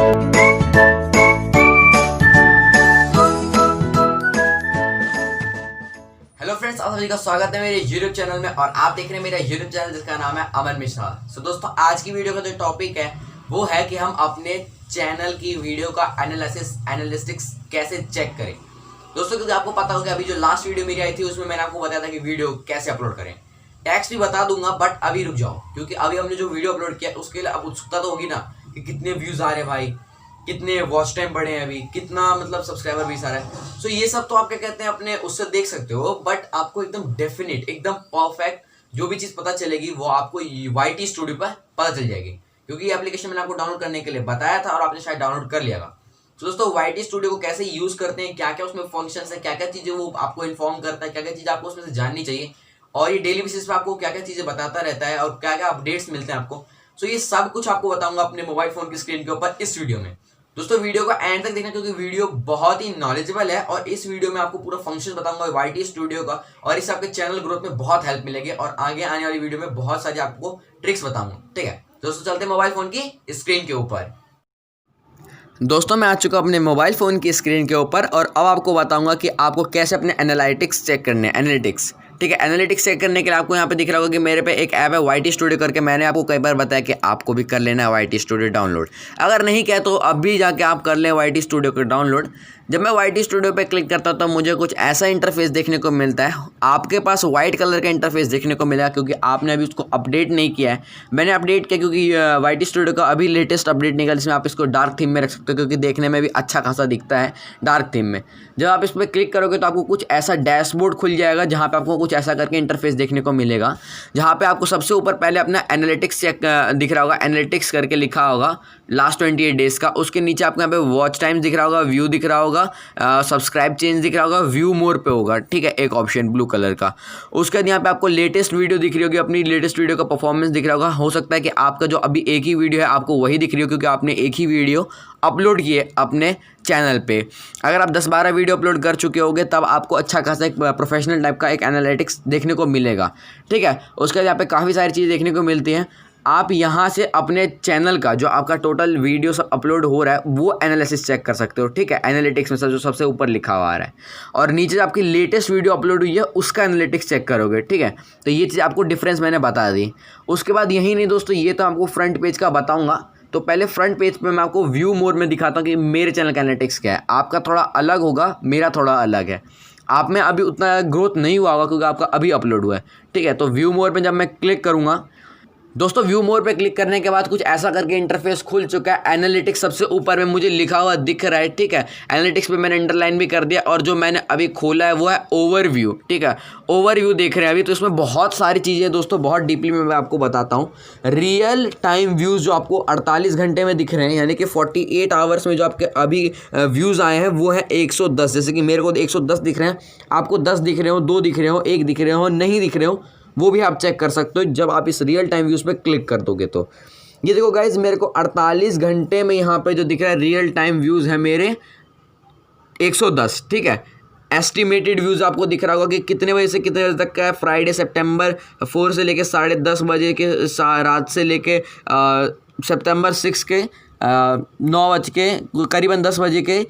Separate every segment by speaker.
Speaker 1: Hello friends, आप सभी का स्वागत है मेरे YouTube चैनल में और आप देख रहे हैं मेरा YouTube चैनल जिसका नाम है अमन मिश्रा। सो दोस्तों, आज की वीडियो का जो टॉपिक है वो है कि हम अपने चैनल की वीडियो का एनालिटिक्स कैसे चेक करें। दोस्तों, क्योंकि आपको पता होगा अभी जो लास्ट वीडियो मेरी आई थी उसमें मैंने आपको बताया था कि वीडियो कैसे अपलोड करें। टैक्स भी बता दूंगा, बट अभी रुक जाओ, क्योंकि अभी हमने जो वीडियो अपलोड किया उसके लिए अब उत्सुकता तो होगी ना कि कितने व्यूज आ रहे हैं भाई, कितने वॉच टाइम बढ़े हैं, अभी कितना मतलब सब्सक्राइबर भी सारा है। सो ये सब तो आप क्या कहते हैं अपने उससे देख सकते हो, बट आपको एकदम डेफिनेट, एकदम परफेक्ट जो भी चीज़ पता चलेगी वो आपको YT स्टूडियो पर पता चल जाएगी, क्योंकि ये एप्लीकेशन मैंने आपको डाउनलोड करने के लिए बताया था और आपने शायद डाउनलोड कर लिया था। तो दोस्तों, YT स्टूडियो को कैसे यूज़ करते हैं, क्या क्या उसमें फंक्शंस है, क्या क्या चीज़ें वो आपको इन्फॉर्म करता है, क्या क्या चीज़ें आपको उसमें से जाननी चाहिए, और ये डेली बेसिस पे आपको क्या क्या चीज़ें बताता रहता है और क्या क्या अपडेट्स मिलते हैं आपको। सो ये सब कुछ आपको बताऊंगा अपने मोबाइल फ़ोन की स्क्रीन के ऊपर इस वीडियो में। दोस्तों, वीडियो को एंड तक देखना, क्योंकि वीडियो बहुत ही नॉलेजेबल है और इस वीडियो में आपको पूरा फंक्शन बताऊंगा YT स्टूडियो का, और इससे आपके चैनल ग्रोथ में बहुत हेल्प मिलेगी और आगे आने वाली वीडियो में बहुत सारी आपको ट्रिक्स बताऊंगा। ठीक है दोस्तों, चलते हैं मोबाइल फ़ोन की स्क्रीन के ऊपर। दोस्तों, मैं आ चुका अपने मोबाइल फ़ोन की स्क्रीन के ऊपर और अब आपको बताऊंगा कि आपको कैसे अपने एनालिटिक्स चेक करने हैं। एनालिटिक्स, ठीक है। एनालिटिक्स चेक करने के लिए आपको यहाँ पे दिख रहा होगा कि मेरे पे एक ऐप है YT स्टूडियो करके। मैंने आपको कई बार बताया कि आपको भी कर लेना है YT स्टूडियो डाउनलोड। अगर नहीं किया तो अभी जाके आप कर लें YT स्टूडियो को डाउनलोड। जब मैं YT स्टूडियो पे क्लिक करता हूँ तो मुझे कुछ ऐसा इंटरफेस देखने को मिलता है। आपके पास वाइट कलर का इंटरफेस देखने को मिला, क्योंकि आपने अभी उसको अपडेट नहीं किया है। मैंने अपडेट किया क्योंकि YT स्टूडियो का अभी लेटेस्ट अपडेट निकला, जिसमें आप इसको डार्क थीम में रख सकते हो, क्योंकि देखने में भी अच्छा खासा दिखता है डार्क थीम में। जब आप इस पर क्लिक करोगे तो आपको कुछ ऐसा डैशबोर्ड खुल जाएगा, जहाँ पे आपको कुछ ऐसा करके इंटरफेस देखने को मिलेगा, जहाँ पे आपको सबसे ऊपर पहले अपना एनालिटिक्स चेक दिख रहा होगा, एनालिटिक्स करके लिखा होगा लास्ट 28 डेज़ का। उसके नीचे आपको यहाँ पे वॉच टाइम दिख रहा होगा, व्यू दिख रहा होगा, सब्सक्राइब चेंज दिख रहा होगा, व्यू मोर पे होगा, ठीक है, एक ऑप्शन ब्लू कलर का। उसके बाद यहाँ पे आपको लेटेस्ट वीडियो दिख रही होगी, अपनी लेटेस्ट वीडियो का परफॉर्मेंस दिख रहा होगा। हो सकता है कि आपका जो अभी एक ही वीडियो है आपको वही दिख रही हो, क्योंकि आपने एक ही वीडियो अपलोड किए अपने चैनल पे। अगर आप 10-12 वीडियो अपलोड कर चुके होगे तब आपको अच्छा खासा एक प्रोफेशनल टाइप का एक एनालिटिक्स देखने को मिलेगा, ठीक है। उसके बाद यहाँ पे काफ़ी सारी चीज़ें देखने को मिलती हैं। आप यहाँ से अपने चैनल का जो आपका टोटल वीडियो सब अपलोड हो रहा है वो एनालिसिस चेक कर सकते हो, ठीक है। एनालिटिक्स में जो सबसे ऊपर लिखा हुआ आ रहा है, और नीचे जो आपकी लेटेस्ट वीडियो अपलोड हुई है उसका एनालिटिक्स चेक करोगे, ठीक है। तो ये चीज़ आपको डिफरेंस मैंने बता दी। उसके बाद यही नहीं दोस्तों, ये तो आपको फ्रंट पेज का बताऊँगा। तो पहले फ्रंट पेज पे मैं आपको व्यू मोड में दिखाता हूँ कि मेरे चैनल का एनालिटिक्स क्या है। आपका थोड़ा अलग होगा, मेरा थोड़ा अलग है। आप में अभी उतना ग्रोथ नहीं हुआ होगा क्योंकि आपका अभी अपलोड हुआ है, ठीक है। तो व्यू मोड में जब मैं क्लिक करूँगा दोस्तों, व्यू मोड पे क्लिक करने के बाद कुछ ऐसा करके इंटरफेस खुल चुका है। एनालिटिक्स सबसे ऊपर में मुझे लिखा हुआ दिख रहा है, ठीक है। एनालिटिक्स पे मैंने अंडरलाइन भी कर दिया, और जो मैंने अभी खोला है वो है ओवरव्यू, ठीक है। ओवरव्यू देख रहे हैं अभी, तो इसमें बहुत सारी चीज़ें हैं दोस्तों, बहुत डीपली में मैं आपको बताता हूँ। रियल टाइम व्यूज़ जो आपको 48 घंटे में दिख रहे हैं, यानी कि 48 आवर्स में जो आपके अभी व्यूज़ आए हैं वो है 110। जैसे कि मेरे को 110 दिख रहे हैं, आपको 10 दिख रहे हो, 2 दिख रहे हो, 1 दिख रहे हो, नहीं दिख रहे हो, वो भी आप चेक कर सकते हो जब आप इस रियल टाइम व्यूज़ पे क्लिक कर दोगे। तो ये देखो गाइज, मेरे को 48 घंटे में यहाँ पे जो दिख रहा है रियल टाइम व्यूज़ है मेरे 110, ठीक है। एस्टिमेटेड व्यूज़ आपको दिख रहा होगा कि कितने बजे से कितने बजे तक का है। फ्राइडे September 4 से लेके 10:30 बजे के रात से लेके September 6 के 9 बज के करीबन 10 बजे के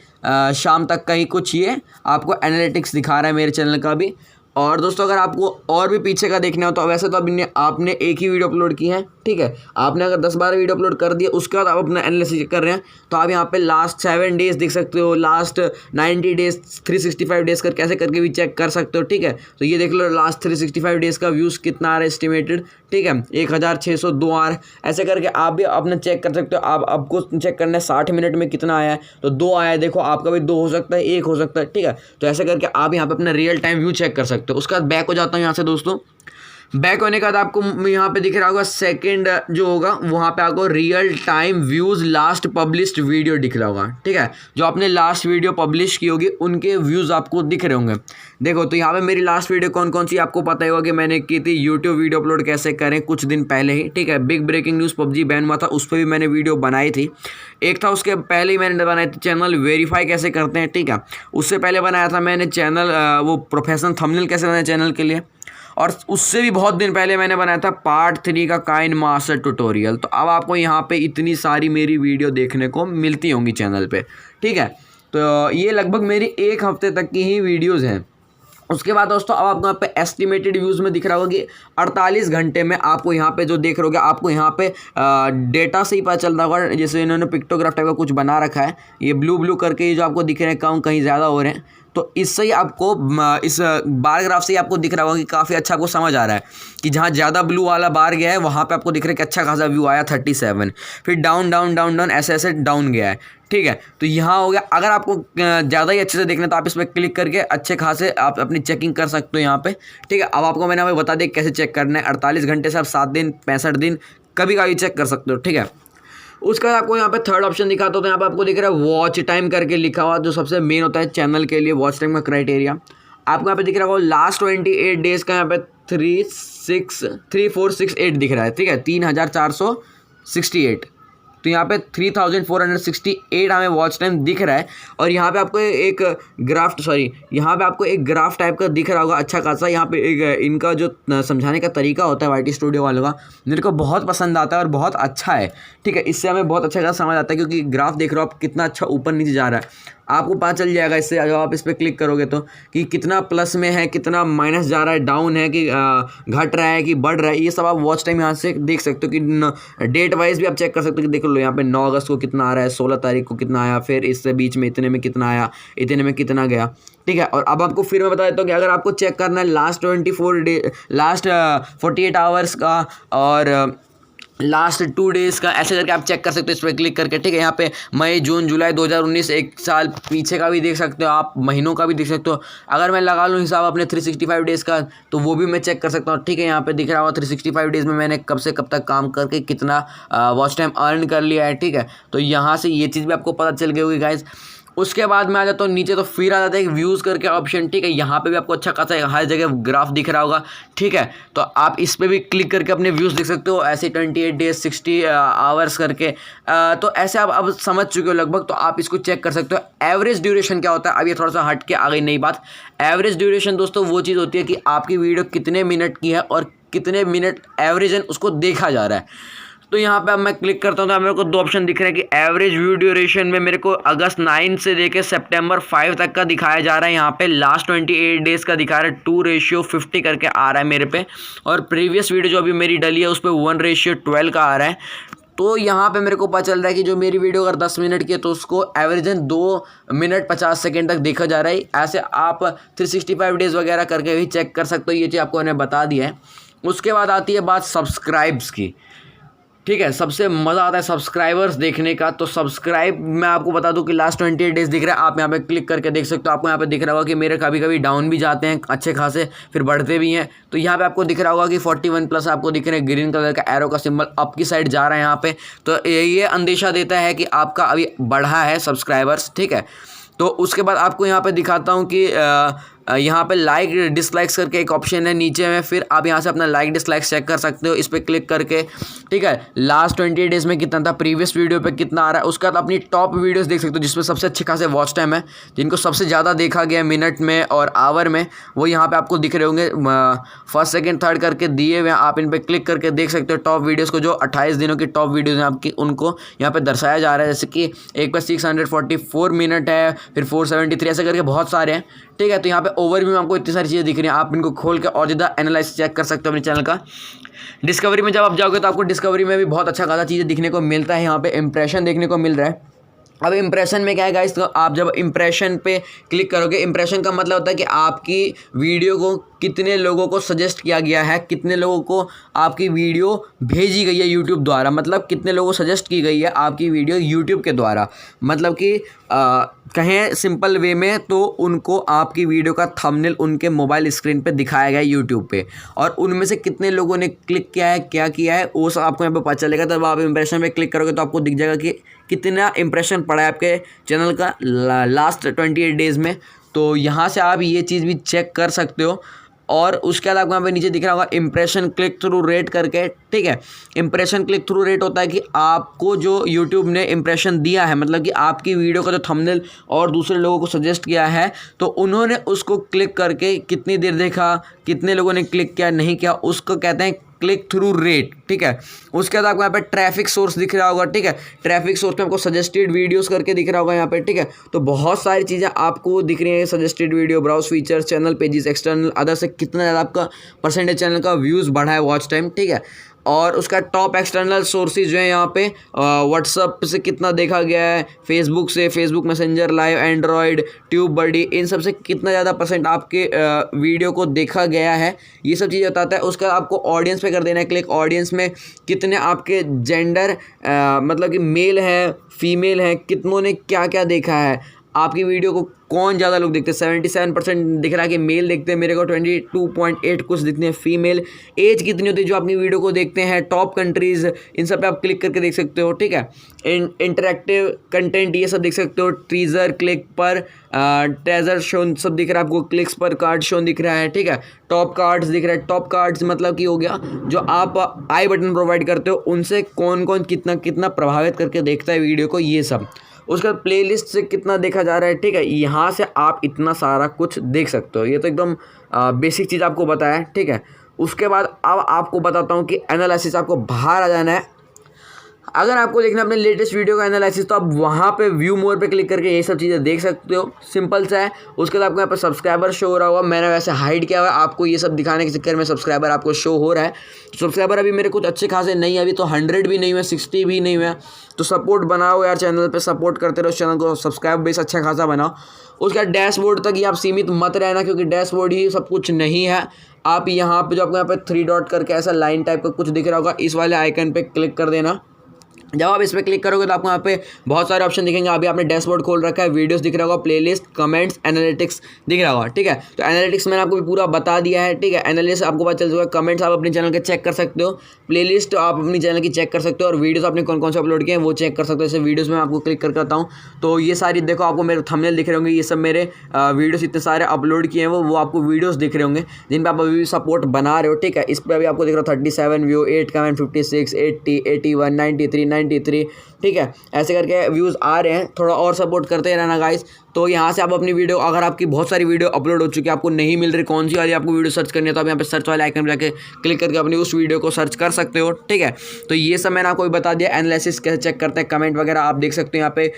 Speaker 1: शाम तक का ही कुछ ये आपको एनालिटिक्स दिखा रहा है मेरे चैनल का भी। और दोस्तों, अगर आपको और भी पीछे का देखना हो तो वैसे तो अभी आपने एक ही वीडियो अपलोड की है, ठीक है। आपने अगर 10-12 वीडियो अपलोड कर दिए, उसके बाद आप अपना एनालिसिस कर रहे हैं, तो आप यहाँ पे लास्ट 7 डेज़ देख सकते हो, लास्ट 90 डेज़, 365 डेज़ कर कैसे करके भी चेक कर सकते हो, ठीक है। तो ये देख लो, लास्ट 365 डेज़ का व्यूज़ कितना आ रहा है एस्टिमेटेड, ठीक है, 1602 आ रहा है। ऐसे करके आप भी अपना चेक कर सकते हो। आप आपको चेक करना है 60 मिनट में कितना आया है, तो 2 आया है, देखो आपका भी 2 हो सकता है, 1 हो सकता है, ठीक है। तो ऐसे करके आप यहाँ पे अपना रियल टाइम व्यू चेक कर सकते हो। उसके बाद बैक हो जाता हूँ यहाँ से दोस्तों। बैक होने के बाद आपको यहाँ पे दिख रहा होगा सेकंड जो होगा, वहाँ पे आपको real time views last published video दिख रहा होगा, ठीक है। जो आपने लास्ट वीडियो पब्लिश की होगी उनके व्यूज़ आपको दिख रहे होंगे। देखो, तो यहाँ पे मेरी लास्ट वीडियो कौन कौन सी आपको पता ही होगा कि मैंने की थी यूट्यूब वीडियो अपलोड कैसे करें कुछ दिन पहले ही, ठीक है। Big breaking news PUBG ban हुआ था, उस पर भी मैंने वीडियो बनाई थी। एक था उसके पहले ही मैंने बनाई थी चैनल वेरीफाई कैसे करते हैं, ठीक है। उससे पहले बनाया था मैंने चैनल वो प्रोफेशनल थंबनेल कैसे बनाए चैनल के लिए। और उससे भी बहुत दिन पहले मैंने बनाया था पार्ट 3 का काइन मास्टर ट्यूटोरियल। तो अब आपको यहाँ पे इतनी सारी मेरी वीडियो देखने को मिलती होंगी चैनल पे, ठीक है। तो ये लगभग मेरी 1 हफ्ते तक की ही वीडियोज़ हैं। उसके बाद दोस्तों अब आपको यहाँ पे एस्टिमेटेड व्यूज़ में दिख रहा होगा कि 48 घंटे में आपको यहाँ पे जो देख रहे होगे, आपको यहाँ पे डेटा से ही पता चल रहा होगा। जैसे इन्होंने पिक्टोग्राफ टाइप का कुछ बना रखा है, ये ब्लू करके ये जो आपको दिख रहे हैं कम कहीं ज़्यादा हो रहे हैं, तो इससे ही आपको इस बार ग्राफ से ही आपको दिख रहा होगा कि काफ़ी अच्छा आपको समझ आ रहा है कि जहाँ ज़्यादा ब्लू वाला बार गया है वहाँ पे आपको दिख रहा है कि अच्छा खासा व्यू आया 37, फिर डाउन डाउन डाउन डाउन ऐसे डाउन गया है, ठीक है। तो यहाँ हो गया। अगर आपको ज़्यादा ही अच्छे से देखना है तो आप इस पर क्लिक करके अच्छे खासे आप अपनी चेकिंग कर सकते हो यहाँ पे, ठीक है। अब आपको मैंने हमें बता दिया कैसे चेक करना है। 48 घंटे से आप 7 दिन 65 दिन कभी कभी चेक कर सकते हो, ठीक है। उसके बाद आपको यहाँ पे थर्ड ऑप्शन दिखाता हूँ, तो यहाँ पे आपको दिख रहा है वॉच टाइम करके लिखा हुआ, जो सबसे मेन होता है चैनल के लिए वॉच टाइम का क्राइटेरिया। आपको यहाँ पे दिख रहा होगा लास्ट 28 डेज़ का यहाँ पे 3468 दिख रहा है, ठीक है, 3468। तो यहाँ पे 3468 हमें वॉच टाइम दिख रहा है। और यहाँ पे आपको एक यहाँ पे आपको एक ग्राफ टाइप का दिख रहा होगा अच्छा खासा। यहाँ पे एक इनका जो समझाने का तरीका होता है वाईटी स्टूडियो वालों का, मेरे को बहुत पसंद आता है और बहुत अच्छा है, ठीक है। इससे हमें बहुत अच्छा खासा समझ आता है, क्योंकि ग्राफ देख रहे हो आप कितना अच्छा ऊपर नीचे जा रहा है, आपको पता चल जाएगा इससे जब आप इस पर क्लिक करोगे तो कि कितना प्लस में है, कितना माइनस जा रहा है, डाउन है कि घट रहा है कि बढ़ रहा है। ये सब आप वॉच टाइम यहाँ से देख सकते हो कि डेट वाइज भी आप चेक कर सकते हो कि देख लो यहाँ पे 9 अगस्त को कितना आ रहा है, 16 तारीख को कितना आया, फिर इससे बीच में इतने में कितना आया, इतने में कितना गया, ठीक है। और अब आपको फिर मैं बता देता हूँ कि अगर आपको चेक करना है लास्ट 48 आवर्स का और लास्ट 2 डेज़ का, ऐसे करके आप चेक कर सकते हो इस पर क्लिक करके, ठीक है। यहाँ पे मई जून जुलाई 2019 एक साल पीछे का भी देख सकते हो आप, महीनों का भी देख सकते हो। अगर मैं लगा लूँ हिसाब अपने 365 डेज़ का तो वो भी मैं चेक कर सकता हूँ, ठीक है। यहाँ पे दिख रहा होगा 365 डेज़ में मैंने कब से कब तक काम करके कितना वॉच टाइम अर्न कर लिया है, ठीक है। तो यहाँ से ये चीज़ भी आपको पता चल गई होगी गाइज। उसके बाद मैं आ जाता हूँ नीचे, तो फिर आ जाता है व्यूज़ करके ऑप्शन, ठीक है। यहाँ पे भी आपको अच्छा खासा हर जगह ग्राफ दिख रहा होगा, ठीक है। तो आप इस पे भी क्लिक करके अपने व्यूज़ देख सकते हो, ऐसे 28 डेज 60 आवर्स करके। तो ऐसे आप अब समझ चुके हो लगभग, तो आप इसको चेक कर सकते हो। एवरेज ड्यूरेशन क्या होता है, अब ये थोड़ा सा हट के आ गई नई बात। एवरेज ड्यूरेशन दोस्तों वो चीज़ होती है कि आपकी वीडियो कितने मिनट की है और कितने मिनट एवरेजन उसको देखा जा रहा है। तो यहाँ पे अब मैं क्लिक करता हूँ तो मेरे को 2 ऑप्शन दिख रहे हैं कि एवरेज व्यू ड्यूरेशन में मेरे को अगस्त 9 से लेके सितंबर 5 तक का दिखाया जा रहा है। यहाँ पे लास्ट 28 डेज़ का दिखा रहा है 2:50 करके आ रहा है मेरे पे, और प्रीवियस वीडियो जो अभी मेरी डली है उस पर 1:12 का आ रहा है। तो यहाँ पे मेरे को पता चल रहा है कि जो मेरी वीडियो अगर 10 मिनट की है तो उसको एवरेजन 2 मिनट 50 सेकेंड तक देखा जा रहा है। ऐसे आप 365 डेज़ वगैरह करके भी चेक कर सकते हो, ये चीज़ आपको मैंने बता दिया है। उसके बाद आती है बात सब्सक्राइब्स की, ठीक है। सबसे मज़ा आता है सब्सक्राइबर्स देखने का। तो सब्सक्राइब मैं आपको बता दूं कि लास्ट 28 डेज़ दिख रहा है, आप यहाँ पे क्लिक करके देख सकते हो। आपको यहाँ पे दिख रहा होगा कि मेरे कभी कभी डाउन भी जाते हैं अच्छे खासे, फिर बढ़ते भी हैं। तो यहाँ पे आपको दिख रहा होगा कि 41+ आपको दिख रहे हैं, ग्रीन कलर का एरो का सिंबल अप की साइड जा रहा है यहाँ पे। तो ये अंदेशा देता है कि आपका अभी बढ़ा है सब्सक्राइबर्स, ठीक है। तो उसके बाद आपको यहाँ पे दिखाता हूँ कि यहाँ पे लाइक डिसलाइक्स करके एक ऑप्शन है नीचे में, फिर आप यहाँ से अपना लाइक डिसलाइक चेक कर सकते हो इस पर क्लिक करके, ठीक है। लास्ट 28 डेज़ में कितना था, प्रीवियस वीडियो पे कितना आ रहा है, उसके बाद अपनी टॉप वीडियोस देख सकते हो जिसमें सबसे अच्छे खासे वॉच टाइम है, जिनको सबसे ज़्यादा देखा गया मिनट में और आवर में, वो यहाँ पे आपको दिख रहे होंगे। फर्स्ट सेकंड थर्ड करके दिए हुए, आप इन पर क्लिक करके देख सकते हो टॉप वीडियोज़ को, जो 28 दिनों की टॉप वीडियोज़ हैं आपकी, उनको यहाँ पर दर्शाया जा रहा है। जैसे कि एक पर 644 मिनट है, फिर 473, ऐसे करके बहुत सारे हैं, ठीक है। तो यहाँ पे ओवरव्यू में आपको इतनी सारी चीज़ें दिख रही हैं, आप इनको खोल के और ज़्यादा एनालाइज चेक कर सकते हो अपने चैनल का। डिस्कवरी में जब आप जाओगे तो आपको डिस्कवरी में भी बहुत अच्छा खासा चीज़ें दिखने को मिलता है। यहाँ पे इंप्रेशन देखने को मिल रहा है। अब इंप्रेशन में क्या है गाइस, तो आप जब इंप्रेशन पे क्लिक करोगे, इंप्रेशन का मतलब होता है कि आपकी वीडियो को कितने लोगों को सजेस्ट किया गया है, कितने लोगों को आपकी वीडियो भेजी गई है यूट्यूब द्वारा, मतलब कितने लोगों को सजेस्ट की गई है आपकी वीडियो यूट्यूब के द्वारा। मतलब कि कहें सिंपल वे में तो उनको आपकी वीडियो का थंबनेल उनके मोबाइल स्क्रीन पे दिखाया गया है यूट्यूब पे, और उनमें से कितने लोगों ने क्लिक किया है, क्या किया है, वो सब आपको यहाँ पे पता चलेगा। तब आप इंप्रेशन पे क्लिक करोगे तो आपको दिख जाएगा कि कितना इंप्रेशन पड़ा है आपके चैनल का लास्ट 28 डेज़ में। तो यहाँ से आप ये चीज़ भी चेक कर सकते हो। और उसके बाद आपको यहाँ पे नीचे दिख रहा होगा इंप्रेशन क्लिक थ्रू रेट करके, ठीक है। इंप्रेशन क्लिक थ्रू रेट होता है कि आपको जो यूट्यूब ने इंप्रेशन दिया है, मतलब कि आपकी वीडियो का जो थंबनेल और दूसरे लोगों को सजेस्ट किया है, तो उन्होंने उसको क्लिक करके कितनी देर देखा, कितने लोगों ने क्लिक किया, नहीं किया, उसको कहते हैं क्लिक थ्रू रेट, ठीक है। उसके बाद आपको यहाँ पे ट्रैफिक सोर्स दिख रहा होगा, ठीक है। ट्रैफिक सोर्स में आपको सजेस्टेड वीडियोस करके दिख रहा होगा यहाँ पे, ठीक है। तो बहुत सारी चीज़ें आपको दिख रही हैं, suggested video, browse features, channel pages, external, other से कितना ज़्यादा आपका परसेंटेज चैनल का व्यूज़ बढ़ा है, वॉच टाइम, ठीक है। और उसका टॉप एक्सटर्नल सोर्सेज जो है यहाँ पे व्हाट्सअप से कितना देखा गया है, फेसबुक से, Facebook messenger live, Android, tube buddy, इन सब से कितना ज़्यादा परसेंट आपके वीडियो को देखा गया है, ये सब चीज़ें बताता है। उसका आपको ऑडियंस पे कर देना है क्लिक। ऑडियंस में कितने आपके जेंडर मतलब कि मेल है, फीमेल है, कितनों ने क्या क्या देखा है, आपकी वीडियो को कौन ज़्यादा लोग देखते हैं। 77% दिख रहा है कि मेल देखते हैं, मेरे को 22.8 कुछ दिखते हैं फीमेल। एज कितनी होती है जो अपनी वीडियो को देखते हैं, टॉप कंट्रीज़, इन सब पे आप क्लिक करके देख सकते हो, ठीक है। इंटरेक्टिव कंटेंट ये सब देख सकते हो, टीज़र, क्लिक पर, ट्रेजर शो सब दिख रहा है आपको, क्लिक्स पर कार्ड शो दिख रहा है, ठीक है। टॉप कार्ड्स दिख रहा है। टॉप कार्ड्स मतलब कि हो गया जो आप आई बटन प्रोवाइड करते हो, उनसे कौन कौन कितना कितना प्रभावित करके देखता है वीडियो को, ये सब। उसका प्लेलिस्ट से कितना देखा जा रहा है, ठीक है। यहाँ से आप इतना सारा कुछ देख सकते हो। ये तो एकदम बेसिक चीज़ आपको बताया है, ठीक है। उसके बाद अब आपको बताता हूँ कि एनालिसिस, आपको बाहर आ जाना है। अगर आपको देखना है अपने लेटेस्ट वीडियो का एनालिसिस, तो आप वहाँ पे व्यू मोर पे क्लिक करके ये सब चीज़ें देख सकते हो, सिंपल सा है। उसके बाद आपको यहाँ पे सब्सक्राइबर शो हो रहा होगा, मैंने वैसे हाइड किया हुआ है, आपको ये सब दिखाने के चक्कर में सब्सक्राइबर आपको शो हो रहा है। सब्सक्राइबर अभी मेरे कुछ अच्छे खासे नहीं है, अभी तो 100 भी नहीं हुए, 60 भी नहीं हुए। तो सपोर्ट बनाओ यार, चैनल पर सपोर्ट करते रहो, चैनल को सब्सक्राइब बेस अच्छा खासा बनाओ। उसका डैशबोर्ड तक ही आप सीमित मत रहना, क्योंकि डैशबोर्ड ही सब कुछ नहीं है। आप यहाँ पे जो आपको यहाँ पे 3 डॉट करके ऐसा लाइन टाइप का कुछ दिख रहा होगा, इस वाले आइकन पे क्लिक कर देना। जब आप इस पर क्लिक करोगे तो आपको यहाँ पे बहुत सारे ऑप्शन दिखेंगे। अभी आपने डैशबोर्ड खोल रखा है, वीडियोस दिख रहा होगा, प्लेलिस्ट, कमेंट्स, एनालिटिक्स दिख रहा होगा, ठीक है। तो एनालिटिक्स मैंने आपको पूरा बता दिया है, ठीक है। एनालिटिक्स आपको पता चल जाएगा, कमेंट्स आप अपने चैनल के चेक कर सकते हो, प्लेलिस्ट आप अपनी चैनल की चेक कर सकते हो, और वीडियोस आपने कौन कौन से अपलोड किए हैं वो चेक कर सकते हो। जैसे वीडियोस में आपको क्लिक कर करता हूँ तो ये सारी देखो, आपको मेरे थंबनेल दिख रहे होंगे, ये सब मेरे वीडियोस इतने सारे अपलोड किए हैं वो आपको वीडियोस दिख रहे होंगे जिन पर आप अभी भी सपोर्ट बना रहे हो, ठीक है। इस पर अभी आपको दिख रहा है 37 व्यू, 8 कमेंट, 56, 80, 81, 93, 93, ठीक है। ऐसे करके व्यूज़ आ रहे हैं, थोड़ा और सपोर्ट करते रहना गाइस। तो यहाँ से आप अपनी वीडियो, अगर आपकी बहुत सारी वीडियो अपलोड हो चुकी है, आपको नहीं मिल रही, कौन सी वाली आपको वीडियो सर्च करनी है, तो आप यहाँ पे सर्च वाले आइकन पे जाके क्लिक करके अपनी उस वीडियो को सर्च कर सकते हो, ठीक है। तो ये सब मैंने आपको बता दिया। एनालिसिस कैसे चेक करते हैं, कमेंट वगैरह आप देख सकते हो यहाँ पे,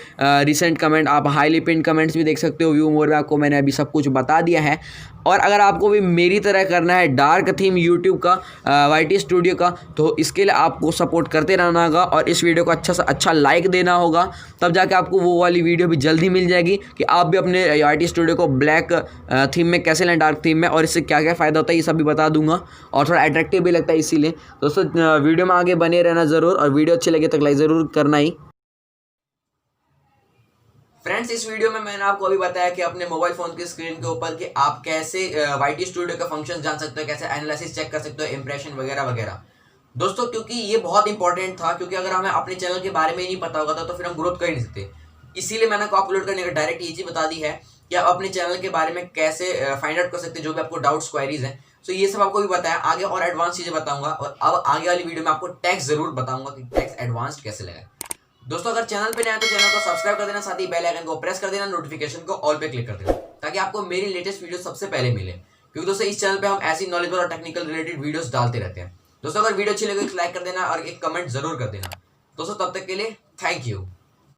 Speaker 1: रिसेंट कमेंट, आप हाईली पिन्ड कमेंट्स भी देख सकते हो, व्यू मोर में आपको मैंने अभी सब कुछ बता दिया है। और अगर आपको भी मेरी तरह करना है डार्क थीम यूट्यूब का, YT स्टूडियो का, तो इसके लिए आपको सपोर्ट करते रहना होगा और इस वीडियो को अच्छा से अच्छा लाइक देना होगा, तब जाके आपको वो वाली वीडियो भी जल्दी मिल जाएगी कि आप भी अपने YT स्टूडियो को ब्लैक थीम में कैसे लें, डार्क थीम में, और इससे क्या क्या फ़ायदा होता है ये सब भी बता दूंगा, और थोड़ा अट्रैक्टिव भी लगता है। इसीलिए दोस्तों वीडियो में आगे बने रहना ज़रूर, और वीडियो अच्छी लगे तो लाइक ज़रूर करना ही। फ्रेंड्स, इस वीडियो में मैंने आपको अभी बताया कि अपने मोबाइल फोन की स्क्रीन के ऊपर कि आप कैसे YT स्टूडियो का फंक्शन जान सकते हो, कैसे एनालिसिस चेक कर सकते हो, इंप्रेशन वगैरह वगैरह। दोस्तों क्योंकि ये बहुत इंपॉर्टेंट था, क्योंकि अगर हमें अपने चैनल के बारे में ही नहीं पता होगा तो फिर हम ग्रोथ कर ही नहीं सकते। इसीलिए मैंने आपको अपलोड करने का डायरेक्ट ये चीज़ बता दी है कि आप अपने चैनल के बारे में कैसे फाइंड आउट कर सकते हैं, जो भी आपको डाउट्स क्वेरीज हैं। तो ये सब आपको भी बताया, आगे और एडवांस चीज़ें बताऊंगा, और अब आगे वाली वीडियो में आपको टैक्स जरूर बताऊंगा कि टैक्स एडवांस्ड कैसे लगा। दोस्तों अगर चैनल पे नए हैं तो चैनल को सब्सक्राइब कर देना, साथ ही बेल आइकन को प्रेस कर देना, नोटिफिकेशन को ऑल पे क्लिक कर देना, ताकि आपको मेरी लेटेस्ट वीडियो सबसे पहले मिले। क्योंकि दोस्तों इस चैनल पे हम ऐसी नॉलेजेबल और टेक्निकल रिलेटेड वीडियोस डालते रहते हैं। दोस्तों अगर वीडियो अच्छी लगे तो लाइक कर देना और एक कमेंट जरूर कर देना। दोस्तों तब तक के लिए थैंक यू।